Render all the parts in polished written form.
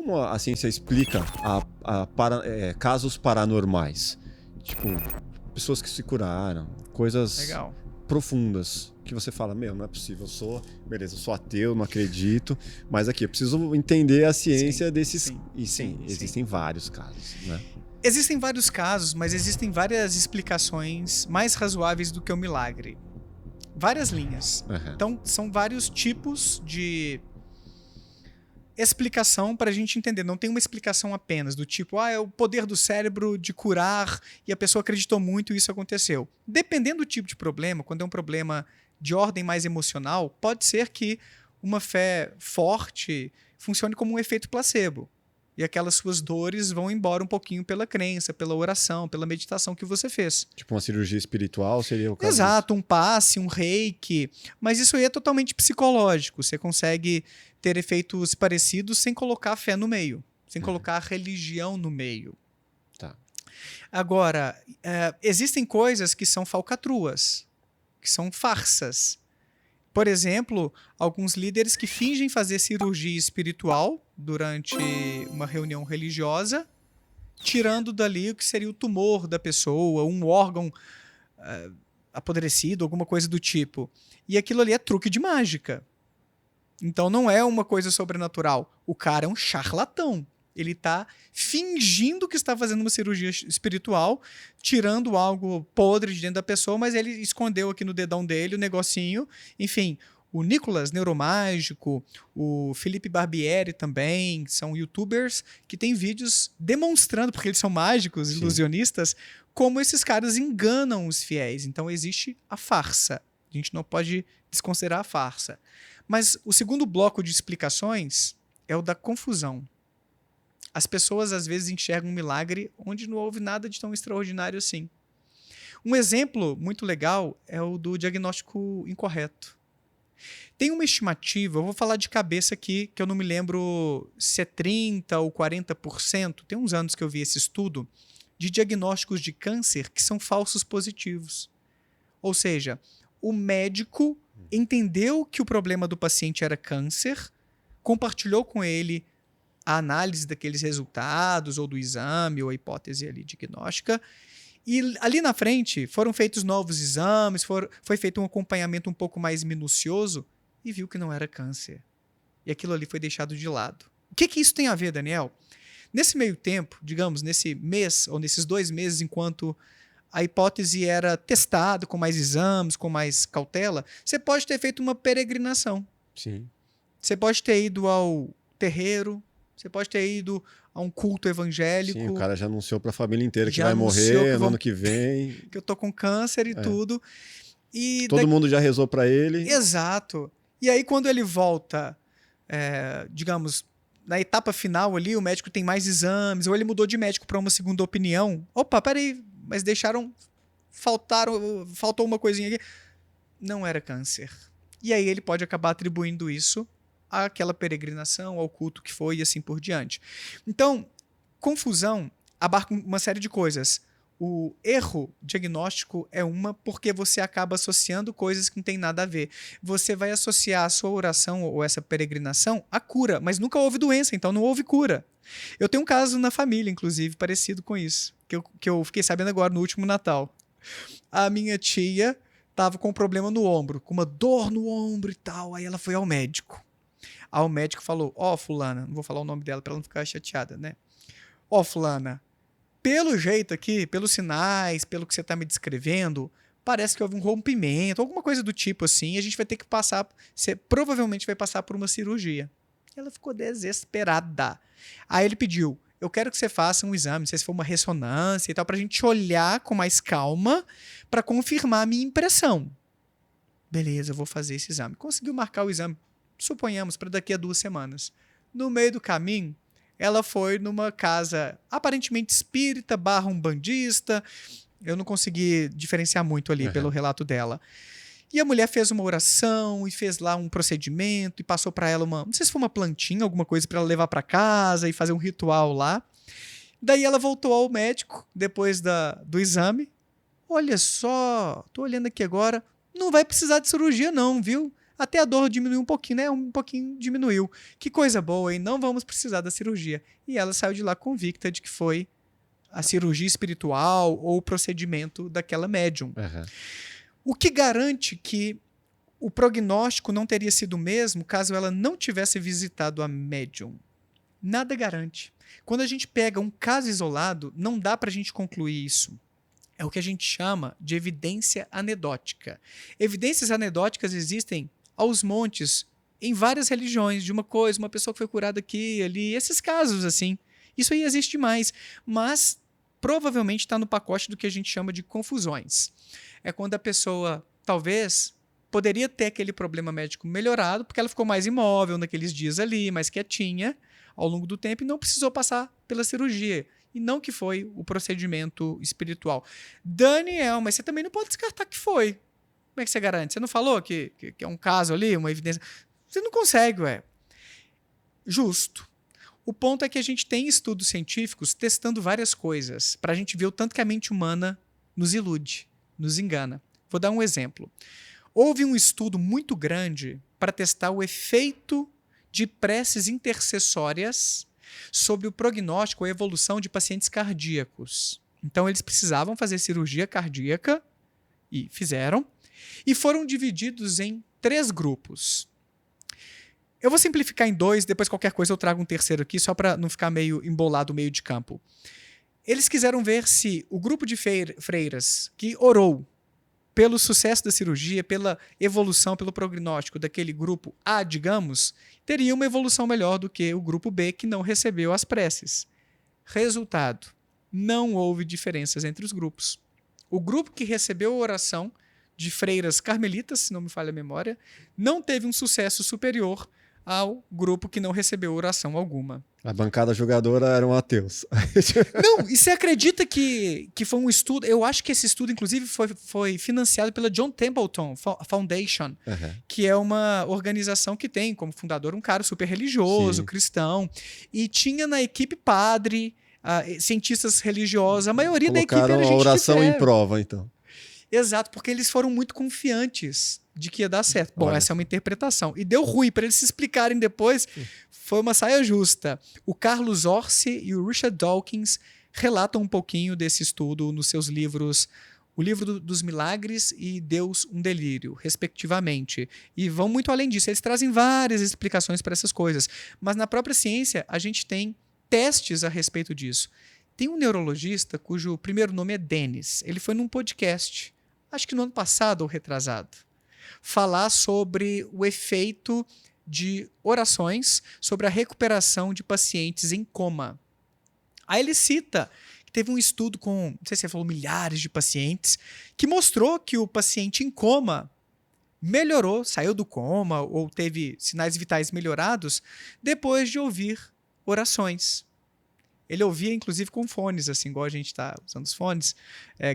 como a ciência explica casos paranormais? Tipo, pessoas que se curaram, coisas Legal. profundas, que você fala, não é possível, eu sou ateu, não acredito, mas aqui, eu preciso entender a ciência desses... Existem vários casos, né? Existem vários casos, mas existem várias explicações mais razoáveis do que o milagre. Várias linhas. Uhum. Então, são vários tipos de explicação para a gente entender. Não tem uma explicação apenas do tipo, é o poder do cérebro de curar e a pessoa acreditou muito e isso aconteceu. Dependendo do tipo de problema, quando é um problema de ordem mais emocional, pode ser que uma fé forte funcione como um efeito placebo. E aquelas suas dores vão embora um pouquinho pela crença, pela oração, pela meditação que você fez. Tipo uma cirurgia espiritual seria o caso Exato, um passe, um reiki. Mas isso aí é totalmente psicológico. Você consegue ter efeitos parecidos sem colocar a fé no meio. Sem colocar a religião no meio. Tá. Agora, existem coisas que são falcatruas. Que são farsas. Por exemplo, alguns líderes que fingem fazer cirurgia espiritual durante uma reunião religiosa, tirando dali o que seria o tumor da pessoa, um órgão apodrecido, alguma coisa do tipo. E aquilo ali é truque de mágica. Então não é uma coisa sobrenatural. O cara é um charlatão. Ele está fingindo que está fazendo uma cirurgia espiritual, tirando algo podre de dentro da pessoa, mas ele escondeu aqui no dedão dele o negocinho. Enfim, o Nicolas Neuromágico, o Felipe Barbieri também, são youtubers que têm vídeos demonstrando, porque eles são mágicos, ilusionistas, como esses caras enganam os fiéis. Então existe a farsa. A gente não pode desconsiderar a farsa. Mas o segundo bloco de explicações é o da confusão. As pessoas às vezes enxergam um milagre onde não houve nada de tão extraordinário assim. Um exemplo muito legal é o do diagnóstico incorreto. Tem uma estimativa, eu vou falar de cabeça aqui, que eu não me lembro se é 30% ou 40%, tem uns anos que eu vi esse estudo, de diagnósticos de câncer que são falsos positivos. Ou seja, o médico entendeu que o problema do paciente era câncer, compartilhou com ele a análise daqueles resultados, ou do exame, ou a hipótese ali diagnóstica, e ali na frente foram feitos novos exames, foi feito um acompanhamento um pouco mais minucioso, e viu que não era câncer. E aquilo ali foi deixado de lado. O que isso tem a ver, Daniel? Nesse meio tempo, digamos, nesse mês, ou nesses 2 meses, enquanto a hipótese era testada com mais exames, com mais cautela, você pode ter feito uma peregrinação. Sim. Você pode ter ido ao terreiro, você pode ter ido a um culto evangélico. Sim, o cara já anunciou para a família inteira que vai morrer no ano que vem. Que eu tô com câncer e tudo. E todo mundo já rezou para ele. Exato. E aí quando ele volta, digamos, na etapa final ali, o médico tem mais exames, ou ele mudou de médico para uma segunda opinião. Opa, peraí, mas faltou uma coisinha aqui. Não era câncer. E aí ele pode acabar atribuindo isso àquela peregrinação, ao culto que foi e assim por diante. Então, confusão abarca uma série de coisas. O erro diagnóstico é porque você acaba associando coisas que não tem nada a ver. Você vai associar a sua oração ou essa peregrinação à cura, mas nunca houve doença, então não houve cura. Eu tenho um caso na família, inclusive, parecido com isso, que eu fiquei sabendo agora no último Natal. A minha tia estava com um problema no ombro, com uma dor no ombro e tal, aí ela foi ao médico. Aí o médico falou, fulana, não vou falar o nome dela para ela não ficar chateada, né? Fulana, pelo jeito aqui, pelos sinais, pelo que você está me descrevendo, parece que houve um rompimento, alguma coisa do tipo assim, e a gente vai ter que passar, você provavelmente vai passar por uma cirurgia. Ela ficou desesperada. Aí ele pediu, eu quero que você faça um exame, não sei se for uma ressonância e tal, pra gente olhar com mais calma para confirmar a minha impressão. Beleza, eu vou fazer esse exame. Conseguiu marcar o exame, suponhamos, para daqui a 2 semanas. No meio do caminho, ela foi numa casa aparentemente espírita / umbandista. Eu não consegui diferenciar muito ali pelo relato dela. E a mulher fez uma oração e fez lá um procedimento e passou para ela não sei se foi uma plantinha, alguma coisa para ela levar para casa e fazer um ritual lá. Daí ela voltou ao médico depois do exame. Olha só, tô olhando aqui agora, não vai precisar de cirurgia não, viu? Até a dor diminuiu um pouquinho, né? Um pouquinho diminuiu. Que coisa boa, hein? Não vamos precisar da cirurgia. E ela saiu de lá convicta de que foi a cirurgia espiritual ou o procedimento daquela médium. Uhum. O que garante que o prognóstico não teria sido o mesmo caso ela não tivesse visitado a médium? Nada garante. Quando a gente pega um caso isolado, não dá para a gente concluir isso. É o que a gente chama de evidência anedótica. Evidências anedóticas existem aos montes em várias religiões, de uma coisa, uma pessoa que foi curada aqui, ali, esses casos assim. Isso aí existe demais, mas provavelmente está no pacote do que a gente chama de confusões. É quando a pessoa, talvez, poderia ter aquele problema médico melhorado, porque ela ficou mais imóvel naqueles dias ali, mais quietinha, ao longo do tempo, e não precisou passar pela cirurgia. E não que foi o procedimento espiritual. Daniel, mas você também não pode descartar que foi. Como é que você garante? Você não falou que é um caso ali, uma evidência? Você não consegue, ué. Justo. O ponto é que a gente tem estudos científicos testando várias coisas para a gente ver o tanto que a mente humana nos ilude, nos engana. Vou dar um exemplo. Houve um estudo muito grande para testar o efeito de preces intercessórias sobre o prognóstico ou evolução de pacientes cardíacos. Então, eles precisavam fazer cirurgia cardíaca, e fizeram, e foram divididos em 3 grupos. Eu vou simplificar em 2, depois qualquer coisa eu trago um terceiro aqui, só para não ficar meio embolado o meio de campo. Eles quiseram ver se o grupo de freiras que orou pelo sucesso da cirurgia, pela evolução, pelo prognóstico daquele grupo A, digamos, teria uma evolução melhor do que o grupo B, que não recebeu as preces. Resultado: não houve diferenças entre os grupos. O grupo que recebeu a oração de freiras carmelitas, se não me falha a memória, não teve um sucesso superior ao grupo que não recebeu oração alguma. A bancada jogadora eram ateus. Não, e você acredita que foi um estudo? Eu acho que esse estudo, inclusive, foi financiado pela John Templeton Foundation, que é uma organização que tem como fundador um cara super religioso, cristão, e tinha na equipe padre, cientistas religiosos, a maioria da equipe era gente de fé. Colocaram a oração em prova, então. Exato, porque eles foram muito confiantes de que ia dar certo. Bom, essa é uma interpretação. E deu ruim, para eles se explicarem depois, foi uma saia justa. O Carlos Orsi e o Richard Dawkins relatam um pouquinho desse estudo nos seus livros O Livro dos Milagres e Deus, um Delírio, respectivamente. E vão muito além disso. Eles trazem várias explicações para essas coisas. Mas na própria ciência, a gente tem testes a respeito disso. Tem um neurologista cujo primeiro nome é Dennis. Ele foi num podcast, acho que no ano passado ou retrasado, falar sobre o efeito de orações sobre a recuperação de pacientes em coma. Aí ele cita que teve um estudo com, não sei se ele falou milhares de pacientes, que mostrou que o paciente em coma melhorou, saiu do coma ou teve sinais vitais melhorados depois de ouvir orações. Ele ouvia, inclusive, com fones, assim, igual a gente está usando os fones.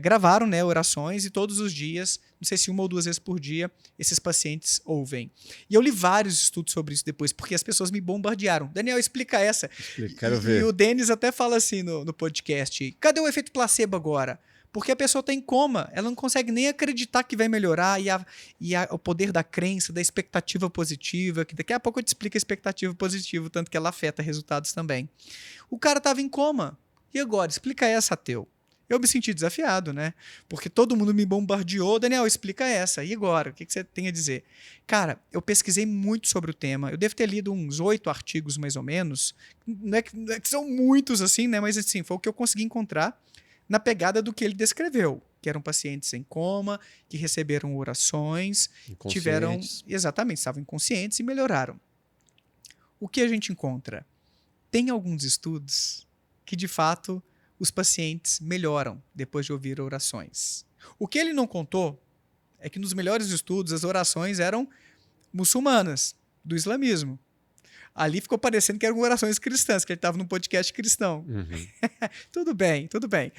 Gravaram, né, orações e todos os dias, não sei se 1 ou 2 vezes por dia, esses pacientes ouvem. E eu li vários estudos sobre isso depois, porque as pessoas me bombardearam. Daniel, explica essa. Quero ver. E o Denis até fala assim no podcast, cadê o efeito placebo agora? Porque a pessoa está em coma, ela não consegue nem acreditar que vai melhorar o poder da crença, da expectativa positiva, que daqui a pouco eu te explico a expectativa positiva, tanto que ela afeta resultados também. O cara estava em coma. E agora? Explica essa, ateu. Eu me senti desafiado, né? Porque todo mundo me bombardeou. Daniel, explica essa. E agora? O que você tem a dizer? Cara, eu pesquisei muito sobre o tema. Eu devo ter lido uns 8 artigos, mais ou menos. Não é que são muitos, assim, né? Mas, assim, foi o que eu consegui encontrar na pegada do que ele descreveu, que eram pacientes em coma, que receberam orações, tiveram... Exatamente, estavam inconscientes e melhoraram. O que a gente encontra? Tem alguns estudos que, de fato, os pacientes melhoram depois de ouvir orações. O que ele não contou é que nos melhores estudos as orações eram muçulmanas, do islamismo. Ali ficou parecendo que eram orações cristãs, que ele estava num podcast cristão. Uhum. Tudo bem, tudo bem.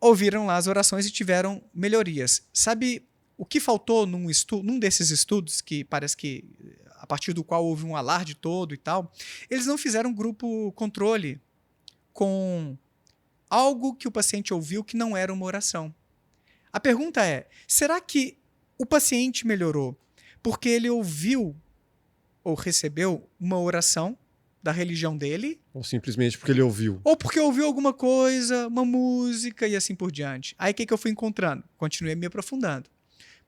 Ouviram lá as orações e tiveram melhorias. Sabe o que faltou num desses estudos, que parece que a partir do qual houve um alarde todo e tal? Eles não fizeram grupo controle com algo que o paciente ouviu que não era uma oração. A pergunta é, será que o paciente melhorou porque ele ouviu ou recebeu uma oração da religião dele. Ou simplesmente porque ele ouviu. Ou porque ouviu alguma coisa, uma música e assim por diante. Aí o que eu fui encontrando? Continuei me aprofundando.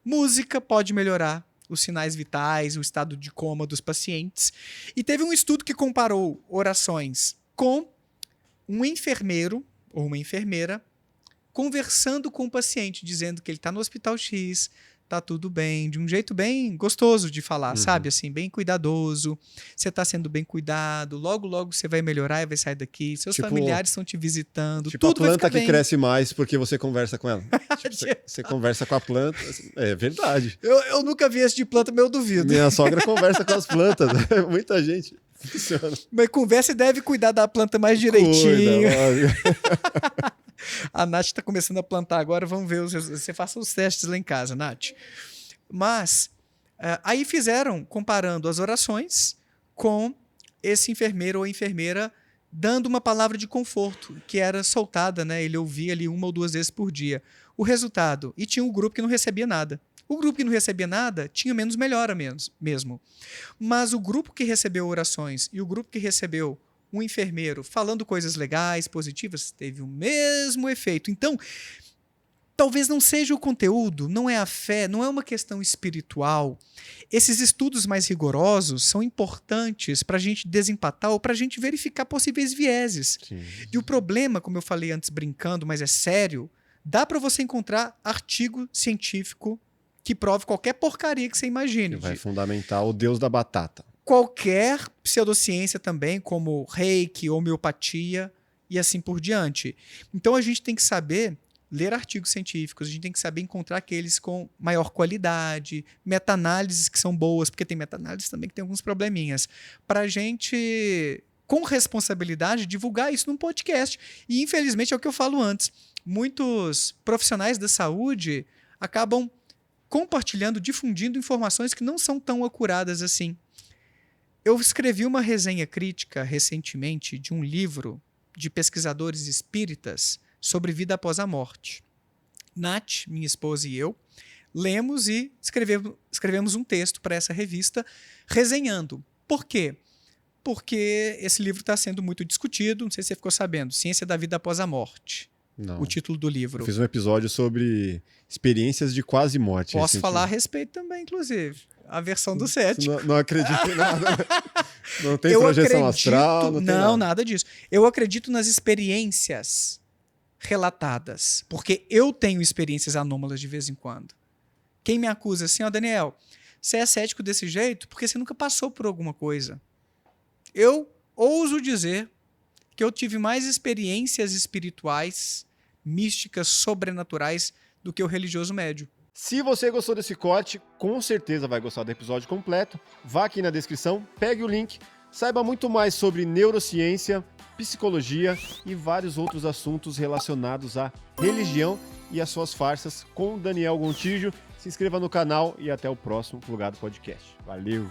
Música pode melhorar os sinais vitais, o estado de coma dos pacientes. E teve um estudo que comparou orações com um enfermeiro ou uma enfermeira conversando com o paciente, dizendo que ele está no hospital X, tá tudo bem, de um jeito bem gostoso de falar, sabe? Assim, bem cuidadoso, você está sendo bem cuidado, logo, logo você vai melhorar e vai sair daqui, seus familiares estão te visitando, tipo tudo vai ficar a planta que cresce mais porque você conversa com ela. Você conversa com a planta, é verdade. Eu nunca vi esse de planta, mas eu duvido. Minha sogra conversa com as plantas, muita gente. Funciona. Mas conversa e deve cuidar da planta mais direitinho. Cuida, a Nath está começando a plantar agora, vamos ver, você faça os testes lá em casa, Nath. Mas, aí fizeram, comparando as orações com esse enfermeiro ou enfermeira dando uma palavra de conforto, que era soltada, né? Ele ouvia ali 1 ou 2 vezes por dia. O resultado, e tinha um grupo que não recebia nada. O grupo que não recebia nada tinha menos melhora mesmo. Mas o grupo que recebeu orações e o grupo que recebeu um enfermeiro falando coisas legais, positivas, teve o mesmo efeito. Então, talvez não seja o conteúdo, não é a fé, não é uma questão espiritual. Esses estudos mais rigorosos são importantes para a gente desempatar ou para a gente verificar possíveis vieses. Sim. E o problema, como eu falei antes brincando, mas é sério, dá para você encontrar artigo científico que prove qualquer porcaria que você imagine. Que vai fundamentar o Deus da batata. Qualquer pseudociência também, como reiki, homeopatia e assim por diante. Então a gente tem que saber ler artigos científicos, a gente tem que saber encontrar aqueles com maior qualidade, meta-análises que são boas, porque tem meta-análises também que tem alguns probleminhas, para a gente, com responsabilidade, divulgar isso num podcast. E infelizmente é o que eu falo antes, muitos profissionais da saúde acabam compartilhando, difundindo informações que não são tão acuradas assim. Eu escrevi uma resenha crítica recentemente de um livro de pesquisadores espíritas sobre vida após a morte. Nath, minha esposa e eu, lemos e escrevemos um texto para essa revista resenhando. Por quê? Porque esse livro está sendo muito discutido, não sei se você ficou sabendo, Ciência da Vida Após a Morte. Não. O título do livro. Eu fiz um episódio sobre experiências de quase morte. Posso falar a respeito também, inclusive. A versão do cético. Não acredito em nada. Não tem projeção astral. Não, nada disso. Eu acredito nas experiências relatadas. Porque eu tenho experiências anômalas de vez em quando. Quem me acusa assim, ó, Daniel, você é cético desse jeito porque você nunca passou por alguma coisa. Eu ouso dizer que eu tive mais experiências espirituais, místicas, sobrenaturais do que o religioso médio. Se você gostou desse corte, com certeza vai gostar do episódio completo. Vá aqui na descrição, pegue o link, saiba muito mais sobre neurociência, psicologia e vários outros assuntos relacionados à religião e às suas farsas com Daniel Gontijo. Se inscreva no canal e até o próximo Plugado Podcast. Valeu!